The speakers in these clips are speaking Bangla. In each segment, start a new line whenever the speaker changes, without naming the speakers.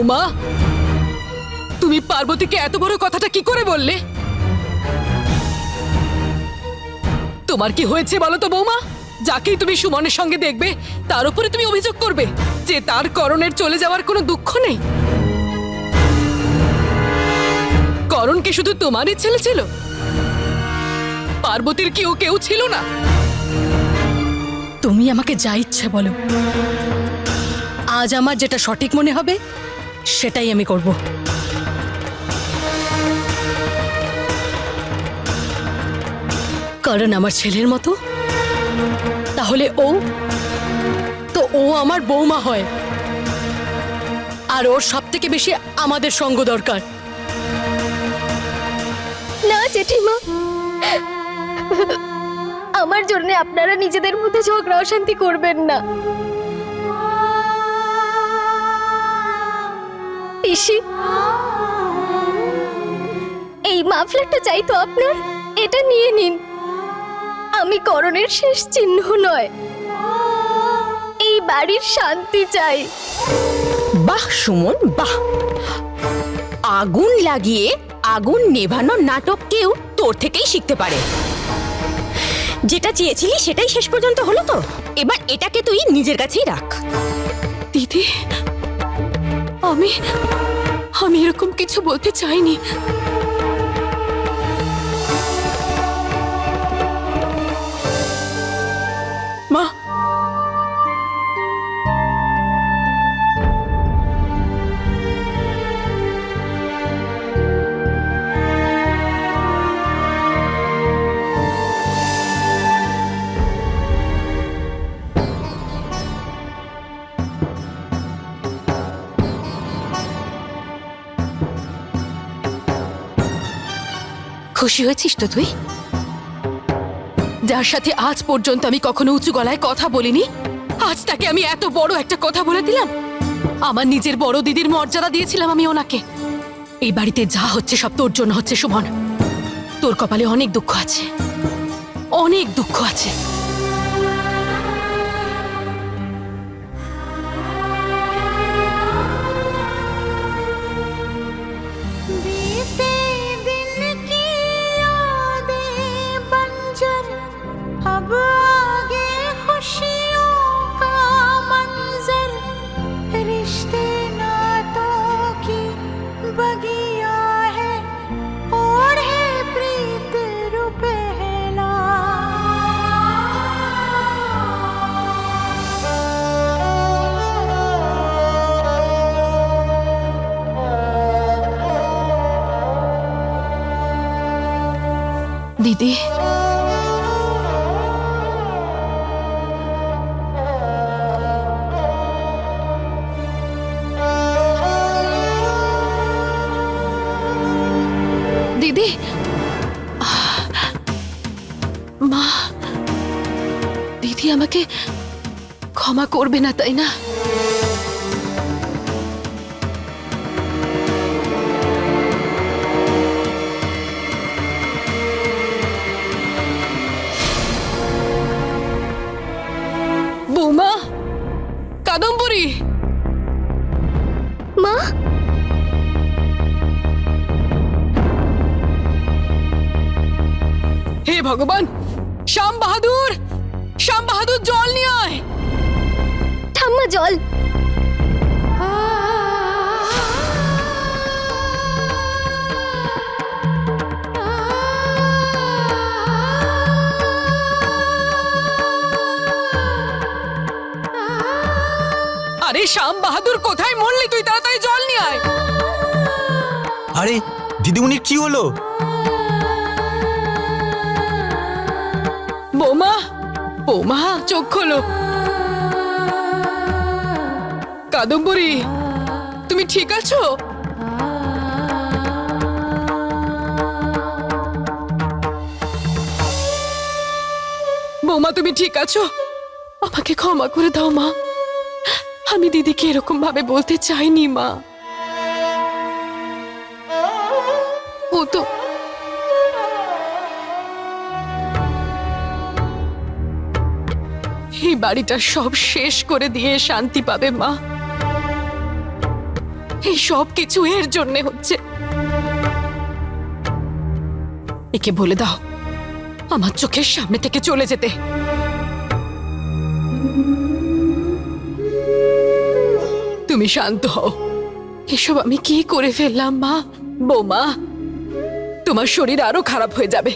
বৌমা, তুমি পার্বতীকে এত বড় কথাটা কি করে বললে? তোমার কি হয়েছে বলো তো বৌমা? যাকেই তুমি সুমনের সঙ্গে দেখবে তার উপরে তুমি অভিযোগ করবে যে তার করণের চলে যাওয়ার কোনো দুঃখ নেই। করণ কি শুধু তোমারই ছেলে ছিল? পার্বতীর কি ও কেউ ছিল না?
তুমি আমাকে যা ইচ্ছে বলো, আজ আমার যেটা সঠিক মনে হবে সেটাই আমি করব। কারণ আমার ছেলের মতো, তাহলে ও আমার বৌমা হয়, আর ওর সব থেকে বেশি আমাদের সঙ্গ দরকার।
না জেঠিমা, আমার জন্য আপনারা নিজেদের মধ্যে ঝগড়া অশান্তি করবেন না। পিসি, এই মাফলারটা চাই তো আপনার, এটা নিয়ে নিন। আমি করণের শেষ চিহ্ন নয়, এই বাড়ির শান্তি চাই।
বাহ সুমন, বাহ! আগুন লাগিয়ে আগুন নেভানোর নাটক কেউ তোর থেকেই শিখতে পারে। যেটা চেয়েছিলি সেটাই শেষ পর্যন্ত হলো তো, এবার এটাকে তুই নিজের কাছেই রাখ।
দিদি, আমি এরকম কিছু বলতে চাইনি। মা, খুশি হয়েছিস তো তুই? যার সাথে আজ পর্যন্ত আমি কখনো উঁচু গলায় কথা বলিনি, আজ তাকে আমি এত বড় একটা কথা বলে দিলাম। আমার নিজের বড় দিদির মর্যাদা দিয়েছিলাম আমি ওনাকে। এই বাড়িতে যা হচ্ছে সব তোর জন্য হচ্ছে সুমন। তোর কপালে অনেক দুঃখ আছে, অনেক দুঃখ আছে।
अब आगे खुशियों का मंजर, रिश्ते नातों की बगिया है और है प्रीत रुपहला।
दीदी, दीदी, মা, দিদি আমাকে ক্ষমা করবে না তাই না? বৌমা, কাদম্বরী,
মা,
হে ভগবান! শ্যাম বাহাদুর, শ্যাম বাহাদুর, জল নিয়ে আয়।
ঠাম্মা জল।
আরে শ্যাম বাহাদুর, কোথায় মরলি তুই? তাড়াতাড়ি জল নিয়ে আয়।
আরে দিদিমণির কি হলো?
বৌমা, বৌমা, চোখ খোলো। কাদম্বরী, তুমি ঠিক আছো? বৌমা, তুমি ঠিক আছো? আমাকে ক্ষমা করে দাও মা, আমি দিদিকে এরকম ভাবে বলতে চাইনি মা। ও তো এই বাড়িটা সব শেষ করে দিয়ে শান্তি পাবে মা। এই সব কিছু এর জন্য হচ্ছে। একে বলে দাও আমার চোখের সামনে থেকে চলে যেতে। তুমি শান্ত হও। এসব আমি কি করে ফেললাম মা? বৌমা, তোমার শরীর আরো খারাপ হয়ে যাবে।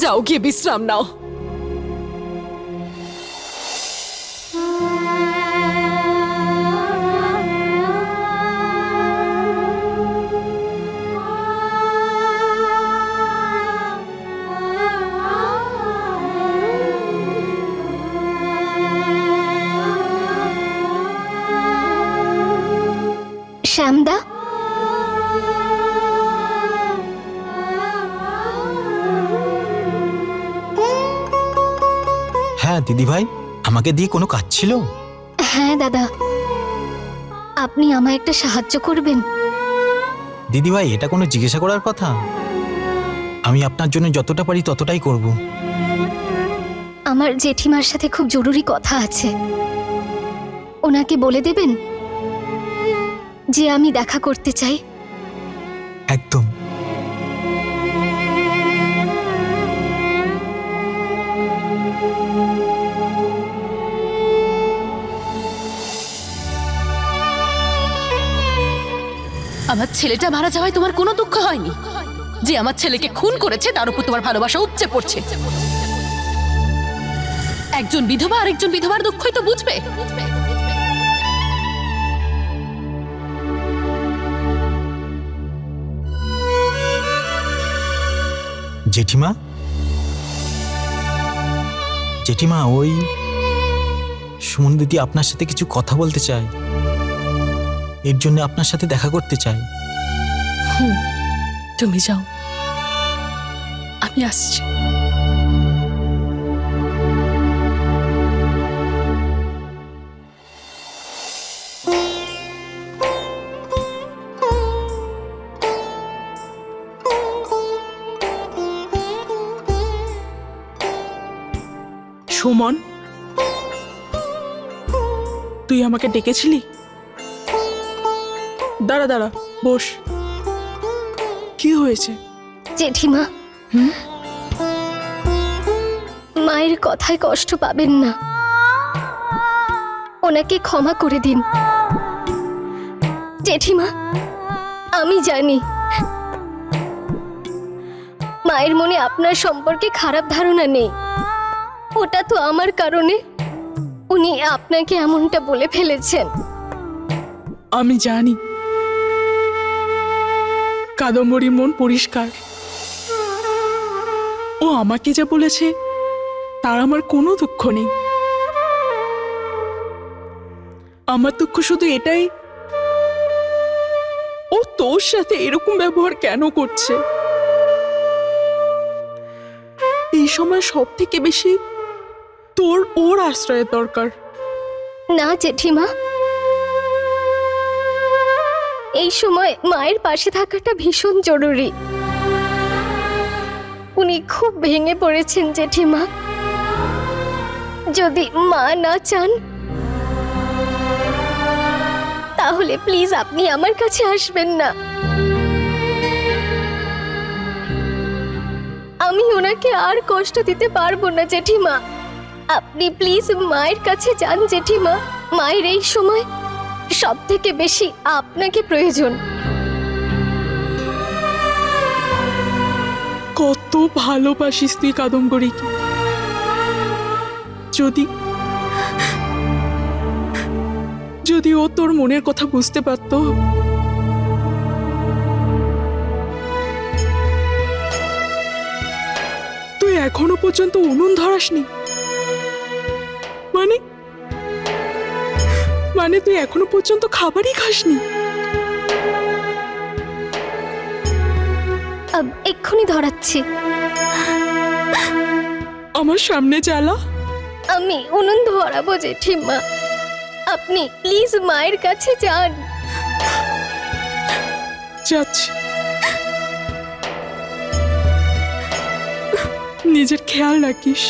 যাও গিয়ে বিশ্রাম নাও।
শ্যামদা,
হ্যাঁ দিদি ভাই, আমাকে দিয়ে কোনো কাজ ছিল?
হ্যাঁ দাদা, আপনি আমায় একটা সাহায্য করবেন?
দিদি ভাই, এটা কোনো জিজ্ঞাসা করার কথা? আমি আপনার জন্য যতটা পারি ততটাই করব।
আমার জেঠিমার সাথে খুব জরুরি কথা আছে। ওনাকে বলে দেবেন যে আমি দেখা করতে চাই।
একদম।
আমার ছেলেটা মারা যাওয়ায় তোমার কোনো দুঃখ হয়নি? যে আমার ছেলেকে খুন করেছে তার উপর তোমার ভালোবাসা উপচে পড়ছে। একজন বিধবা আরেকজন বিধবার দুঃখই তো বুঝবে।
জেঠিমা, জেঠিমা, ওই সুমন দিদি আপনার সাথে কিছু কথা বলতে চায়। এর জন্য আপনার সাথে দেখা করতে চাই।
তুমি যাও, আমি আসছি।
সুমন, তুই আমাকে ডেকেছিলি? দাঁড়া দাঁড়া, বস। কি হয়েছে?
জেঠিমা, মায়ের কথায় কষ্ট পাবেন না। ওনাকে ক্ষমা করে দিন। জেঠিমা, আমি জানি মায়ের মনে আপনার সম্পর্কে খারাপ ধারণা নেই। ওটা তো আমার কারণে উনি আপনাকে এমনটা বলে ফেলেছেন।
আমি জানি কাদম্বরীর মন পরিষ্কার। ও আমাকে যা বলেছে তার আমার কোনো দুঃখ নেই। আমার দুঃখ শুধু এটাই, ও তোর সাথে এরকম ব্যবহার কেন করছে? এই সময় সব থেকে বেশি তোর ওর আশ্রয়ের দরকার।
না জেঠিমা, এই সময় মায়ের পাশে থাকাটা ভীষণ জরুরি। উনি খুব ভেঙে পড়েছেন জেঠিমা। যদি মা না চান তাহলে প্লিজ আপনি আমার কাছে আসবেন না। আমি ওনাকে আর কষ্ট দিতে পারবো না জেঠিমা। আপনি প্লিজ মায়ের কাছে যান জেঠিমা। মায়ের এই সময় সব থেকে বেশি আপনাকে প্রয়োজন।
কত ভালোবাসিস তুই কাদম্বরীকে। যদি ও তোর মনের কথা বুঝতে পারত। তুই এখনো পর্যন্ত উনুন ধরাসনি? মানে তুই এখনো পর্যন্ত খাবারই খাসনি?
এক্ষুনি ধরাচ্ছি।
আমার সামনে জ্বালা।
আমি উনুন ধরাবো জেঠিমা। আপনি প্লিজ মায়ের কাছে যান।
যাচ্ছি। নিজের খেয়াল রাখিস।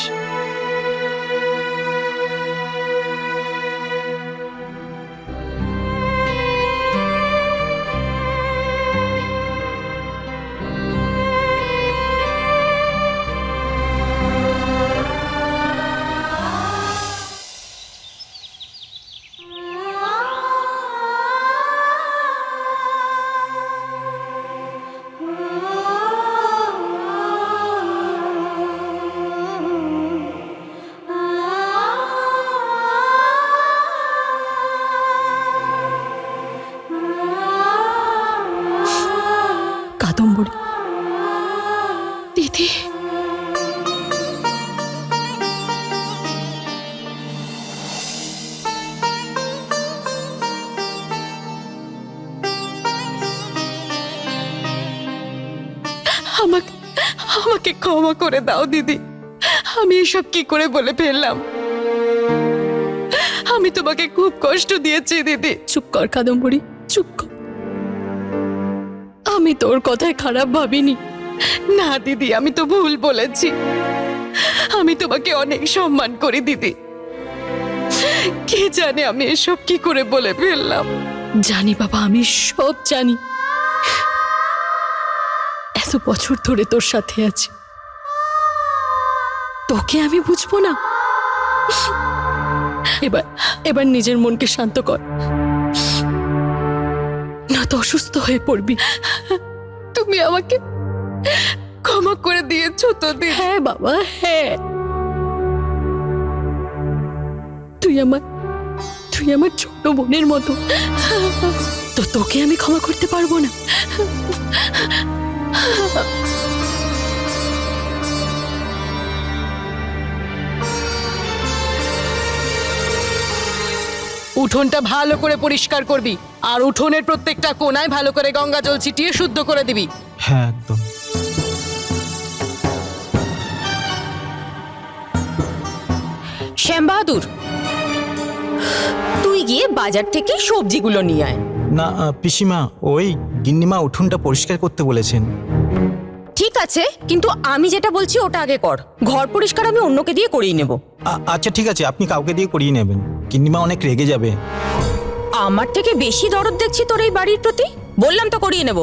দিদি
আমাকে আমাকে ক্ষমা করে দাও দিদি, আমি এসব কি করে বলে ফেললাম। আমি তোমাকে খুব কষ্ট দিয়েছি দিদি।
চুপ কর কাদম্বরী, চুপ কর। আমি তোর কথায় খারাপ ভাবিনি।
না দিদি, আমি তো ভুল বলেছি। আমি তোমাকে অনেক সম্মান করি দিদি। কে জানে আমি এসব কি করে বলে ফেললাম।
জানি বাবা, আমি সব জানি। এত বছর ধরে তোর সাথে আছি, তোকে আমি বুঝবো না? এবার এবার নিজের মনকে শান্ত কর, না তো অসুস্থ হয়ে পড়বি।
তুমি আমাকে ক্ষমা করে দিয়েছো তো দিদি?
হ্যাঁ বাবা, হ্যাঁ। তুই আমার ছোট বোনের মতো, তো তোকে আমি ক্ষমা করতে পারবো না?
উঠোনটা ভালো করে পরিষ্কার করবি, আর উঠোনের প্রত্যেকটা কোণায় ভালো করে গঙ্গা জল ছিটিয়ে শুদ্ধ করে দিবি।
হ্যাঁ একদম।
শ্যাম বাহাদুর, তুই গিয়ে বাজার থেকে সবজিগুলো নিয়ে আয়।
না পিসিমা, ওই গিন্নিমা উঠোনটা পরিষ্কার করতে বলেছেন।
ঠিক আছে, কিন্তু আমি যেটা বলছি ওটা আগে কর। ঘর পরিষ্কার আমি অন্যকে দিয়ে করিয়ে নেব।
আচ্ছা ঠিক আছে, আপনি কাউকে দিয়ে করিয়ে নেবেন, গিন্নিমা অনেক রেগে যাবে।
আমার থেকে বেশি দরদ দেখছি তোর এই বাড়ির প্রতি। বললাম তো করিয়ে নেব।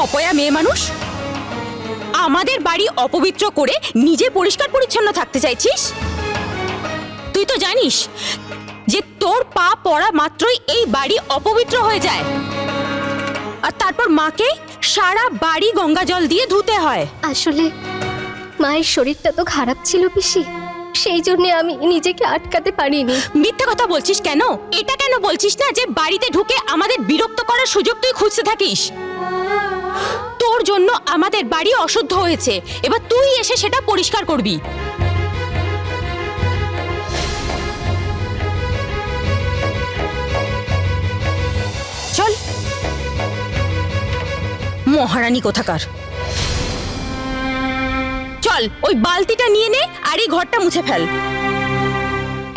অপয়া মেয়ে মানুষ, আমাদের বাড়ি অপবিত্র করে নিজে পরিষ্কার পরিচ্ছন্ন থাকতে চাইছিস? তুই তো জানিস যে তোর পা পড়া মাত্রই এই বাড়ি অপবিত্র হয়ে যায়, আর তারপর মাকে সারা বাড়ি গঙ্গা জল দিয়ে ধুতে হয়।
আসলে মায়ের শরীরটা তো খারাপ ছিল পিসি, সেই জন্য আমি নিজেকে আটকাতে পারিনি।
মিথ্যে কথা বলছিস কেন? এটা কেন বলছিস না যে বাড়িতে ঢুকে আমাদের বিরক্ত করার সুযোগ তুই খুঁজতে থাকিস? তোর জন্য আমাদের বাড়ি অশুদ্ধ হয়েছে, এবার তুই এসে সেটা পরিষ্কার করবি। চল, মহারানী কোথাকার। চল, ওই বালতিটা নিয়ে নে আর এই ঘরটা মুছে ফেল।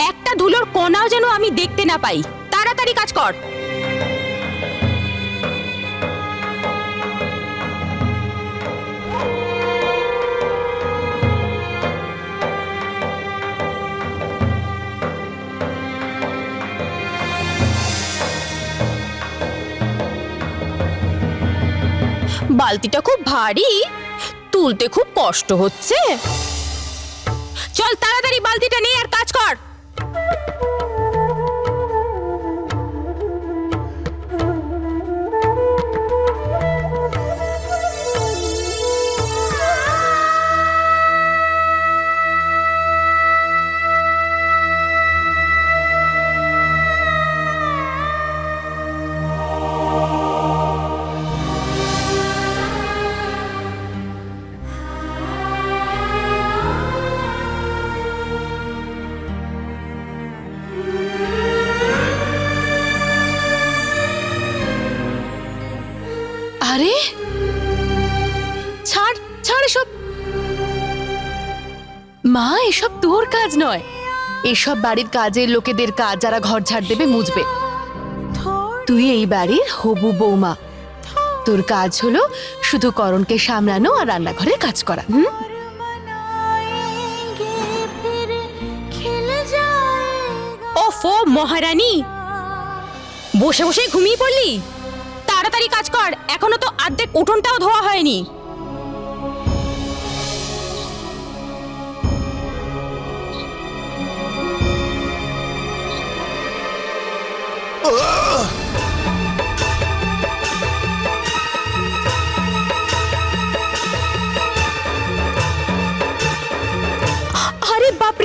একটা ধুলোর কণাও যেন আমি দেখতে না পাই। তাড়াতাড়ি কাজ কর। বালতিটা খুব ভারী, তুলতে খুব কষ্ট হচ্ছে। চল তাড়াতাড়ি বালতিটা নে আর কাজ কর।
আরে ছাড় ছাড় এসব। মা, এসব তোর কাজ নয়, এসব বাড়ির কাজের লোকেদের কাজ, যারা ঘর ঝাড় দেবে মুছবে। তুই এই বাড়ির হবু বৌমা, তোর কাজ হলো শুধু করণকে সামলানো আর রান্নাঘরের কাজ করা।
ওফো মহারানী, বসে বসে ঘুমিয়ে পড়লি? তাড়াতাড়ি কাজ কর, এখনো তো অর্ধেক উঠোনটাও ধোয়া হয়নি।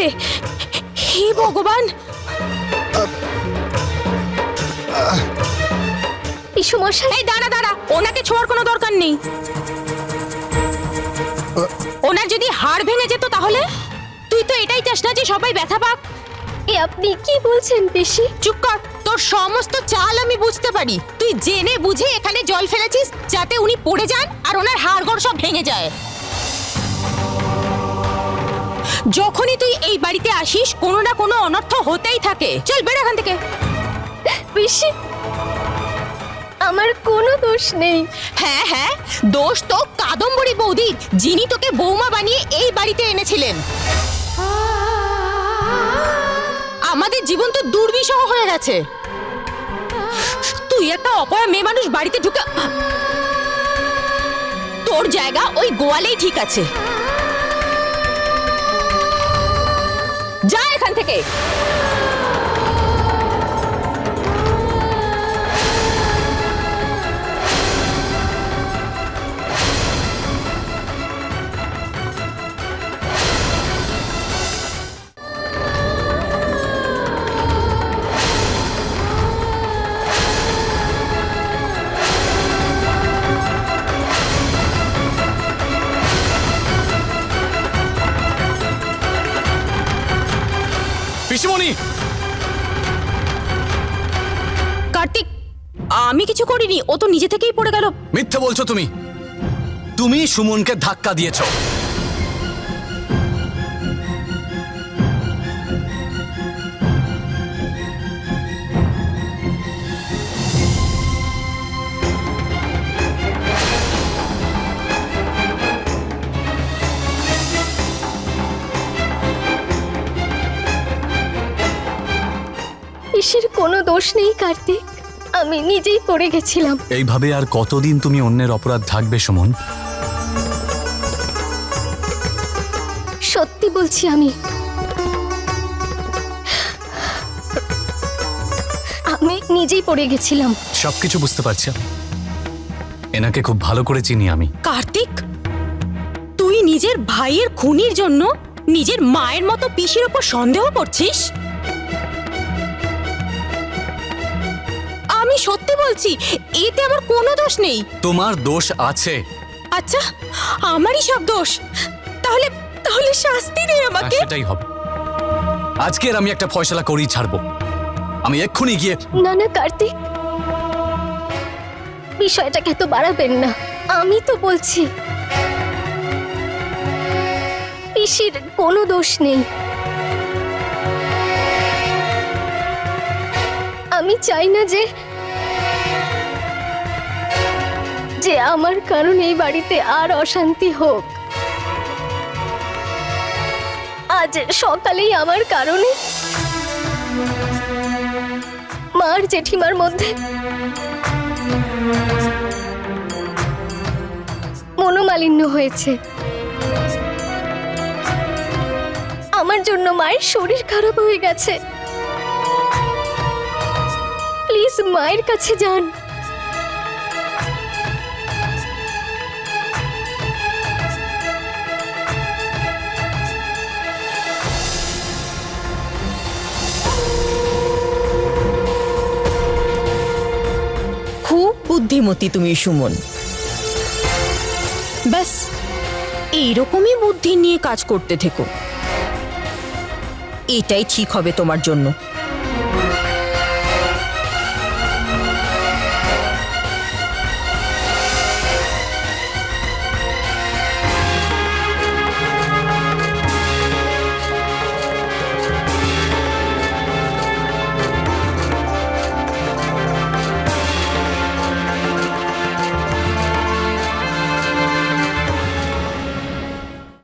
বাপরে, হে ভগবান!
পিসমশাই,
এই দাঁড়া দাঁড়া, ওনাকে ছোঁয়ার কোনো দরকার নেই। ওনার যদি হাড় ভেঙে যেত তাহলে? তুই তো এটাই চাস না যে সবাই ব্যথা পাক।
এ আপনি কি বলছেন পিসি?
চুপ কর, তোর সমস্ত চাল আমি বুঝতে পারি। তুই জেনে বুঝে এখানে জল ফেলেছিস যাতে উনি পড়ে যান আর ওনার হাড়গোড় সব ভেঙে যায়। যখনই তুই এই বাড়িতে আসিস কোনো না কোনো অনর্থ হতেই থাকে। চল বের এখান থেকে।
পিসি, আমার কোনো দোষ নেই।
হ্যাঁ হ্যাঁ, দোষ তো কাদম্বরী বৌদির, যিনি তোকে বৌমা বানিয়ে এই বাড়িতে এনেছিলেন। আমাদের জীবন তো দুর্বিষহ হয়ে গেছে। তুই একটা অপয়া মেয়ে মানুষ বাড়িতে ঢুকে, তোর জায়গা ওই গোয়ালেই ঠিক আছে। যা এখান থেকে।
পিসিমণি,
কার্তিক, আমি কিছু করিনি, ও তো নিজে থেকেই পড়ে গেল।
মিথ্যে বলছো তুমি। তুমি সুমনকে ধাক্কা দিয়েছো।
পিসির কোনো দোষ নেই কার্তিক, আমি নিজেই পড়ে গেছিলাম।
এইভাবে আর কতদিন তুমি অন্যের অপরাধ ঢাকবে সুমন?
সত্যি বলছি, আমি নিজেই পড়ে গেছিলাম।
সবকিছু বুঝতে পারছি। এনাকে খুব ভালো করে চিনি আমি।
কার্তিক, তুই নিজের ভাইয়ের খুনির জন্য নিজের মায়ের মতো পিসির উপর সন্দেহ করছিস? আমি সত্যি বলছি, এতে আমার কোনো দোষ নেই।
তোমার দোষ আছে।
আচ্ছা, আমারই সব দোষ? তাহলে তাহলে শাস্তি দে আমাকে।
সেটাই হবে। আজকের আমি একটা ফয়সালা করেই ছাড়বো। আমি এক্ষুনি গিয়ে।
না না কার্তিক, বিষয়টাকে এত বাড়াবেন না। আমি তো বলছি পিসির কোনো দোষ নেই। আমি চাই না যে আমার কারণে এই বাড়িতে আর অশান্তি হোক। আজ সকালেই আমার কারণে মার জেঠিমার মধ্যে মনোমালিন্য হয়েছে। আমার জন্য মায়ের শরীর খারাপ হয়ে গেছে। প্লিজ মায়ের কাছে যান।
খুব বুদ্ধিমতী তুমি সুমন। ব্যাস এইরকমই বুদ্ধি নিয়ে কাজ করতে থেকো, এটাই ঠিক হবে তোমার জন্য।